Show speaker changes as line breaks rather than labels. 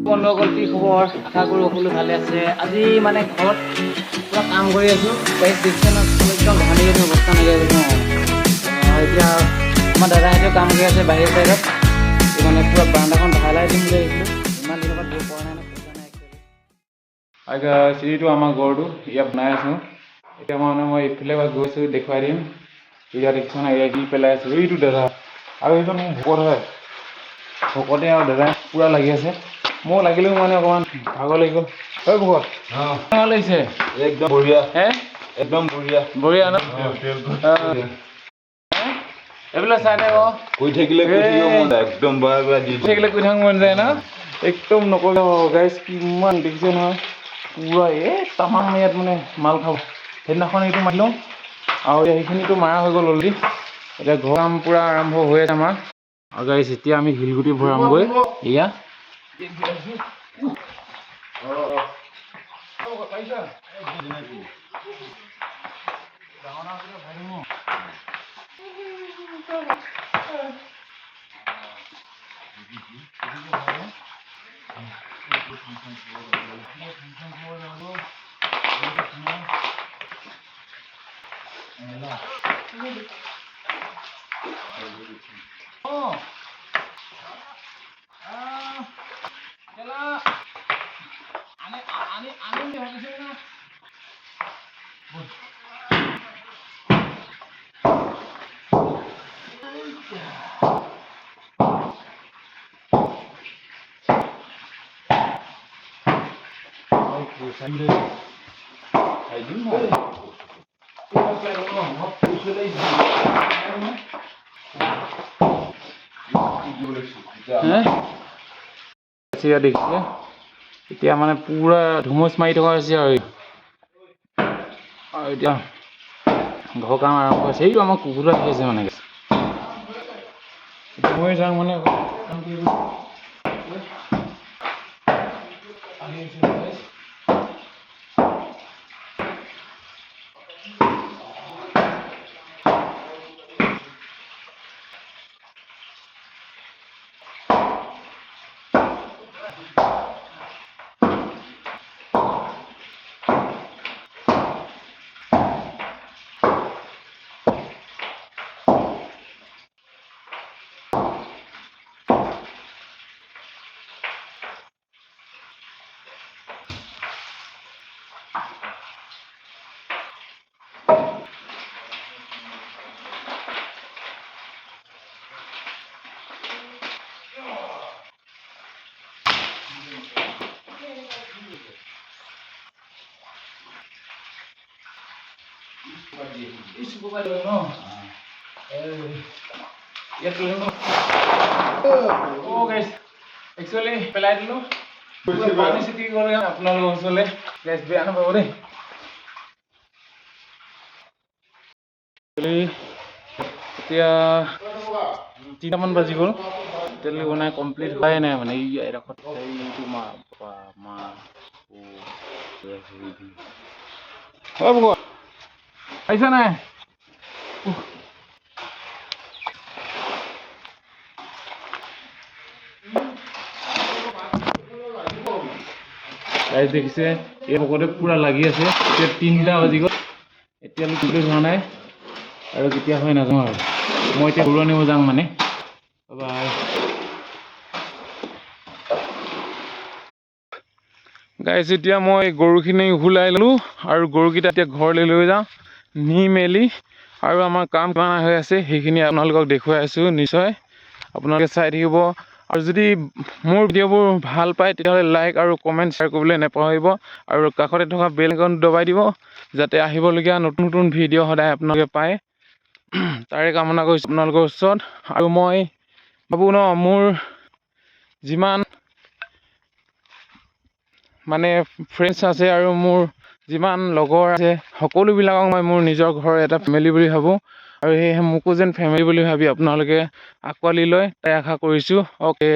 বন্ধুসকল কি খবৰ? আশা কৰোঁ সকলো ভালে আছে। আজি মানে ঘৰত পুৰা কাম কৰি আছোঁ। বাইক দেখিছে ন, একদম ভাঙি গৈছে, অৱস্থা নাইকিয়া গৈছে। এতিয়া আমাৰ দাদাহঁতেও কাম কৰি আছে বাহিৰ চাইডত। মানে পুৰা বাৰান্দাখন ঢালাই দিম বুলি আহিছিলোঁ। ইমান দিনৰ পৰা দিব পৰা নাই ন, পইচা নাই একচুৱেলি। চিৰিটো আমাৰ ঘৰটো ইয়াত বনাই আছোঁ। এতিয়া মানে মই এইফালে গৈছোঁ, দেখুৱাই দিম। এতিয়া দেখিছোঁ না, এয়া কি পেলাই আছোঁ। এইটো দাদা আৰু এইজন মোৰ ভকত হয়। ভকতে আৰু দাদাই পুৰা লাগি আছে। মই লাগিলেও মানে অকণমান ভাগৰ লাগি গ'ল। হয় ভকত, ভাল লাগিছে
একদম বঢ়িয়া,
হে
একদম বঢ়িয়া
বঢ়িয়া ন। এইবিলাক চাই থাক
কৈ থাকিলে মন যায়, একদম বাৰে বাৰে দি
থাকিলে কৈ থাকিব মন যায় ন। একদম নক'লে গাইজ, কিমান দেখিছে নহয় পুৰা তামাম ইয়াত মানে মাল খাব। সেইদিনাখন এইটো মাৰিলোঁ আৰু সেইখিনিতো মাৰা হৈ গ'ল অলৰেডি। এতিয়া ঘৰ কাম পূৰা আৰম্ভ হৈ আছে আমাৰ। আৰু গাইজ এতিয়া আমি শিলগুটি ভৰামগৈ। এয়া দেখিছে এতিয়া মানে পুৰা ধুমুচ মাৰি থকা হৈছে আৰু এতিয়া ঘৰ কাম আৰম্ভ হৈছে। এইটো আমাৰ কুকুৰ আহি আছে মানে মই যাওঁ মানে একচুৱেলি পেলাই দিলোঁ পানী চিটি গ'লে আপোনালোকৰ ওচৰলৈ গেছ বেয়া নাপাব দেই। এতিয়া 3টামান বাজি গ'ল, এতিয়ালৈকে বনাই কমপ্লিট হোৱাই নাই মানে। এইডোখৰত এইটো আহিছা নাই? গাইজ দেখিছে এই ভকতে পুৰা লাগি আছে। এতিয়া 3টা বাজি গ'ল, এতিয়ালৈকে কমপ্লিট হোৱা নাই আৰু কেতিয়া হয় নাজানো আৰু। মই এতিয়া গৰু আনিব যাম মানে। গাইজ এতিয়া মই গৰুখিনি ওলাই ল'লোঁ আৰু গৰুকেইটা এতিয়া ঘৰলৈ লৈ যাওঁ, নি মেলি আৰু আমাৰ কাম কিমান হৈ আছে সেইখিনি আপোনালোকক দেখুৱাই আছোঁ। নিশ্চয় আপোনালোকে চাই থাকিব আৰু যদি মোৰ ভিডিঅ'বোৰ ভাল পায় তেতিয়াহ'লে লাইক আৰু কমেণ্ট শ্বেয়াৰ কৰিবলৈ নাপাহৰিব আৰু কাষতে থকা বেল আইকনটো দবাই দিব যাতে আহিবলগীয়া নতুন নতুন ভিডিঅ' সদায় আপোনালোকে পায়। তাৰে কামনা কৰিছোঁ আপোনালোকৰ ওচৰত। আৰু মই ভাবোঁ ন, মোৰ যিমান মানে ফ্ৰেণ্ডছ আছে আৰু মোৰ যিমান লগৰ আছে সকলোবিলাকক মই মোৰ নিজৰ ঘৰৰ এটা ফেমিলি বুলি ভাবোঁ আৰু সেয়েহে মোকো যেন ফেমিলি বুলি ভাবি আপোনালোকে আঁকোৱালি লয় তাই আশা কৰিছোঁ। অ'কে।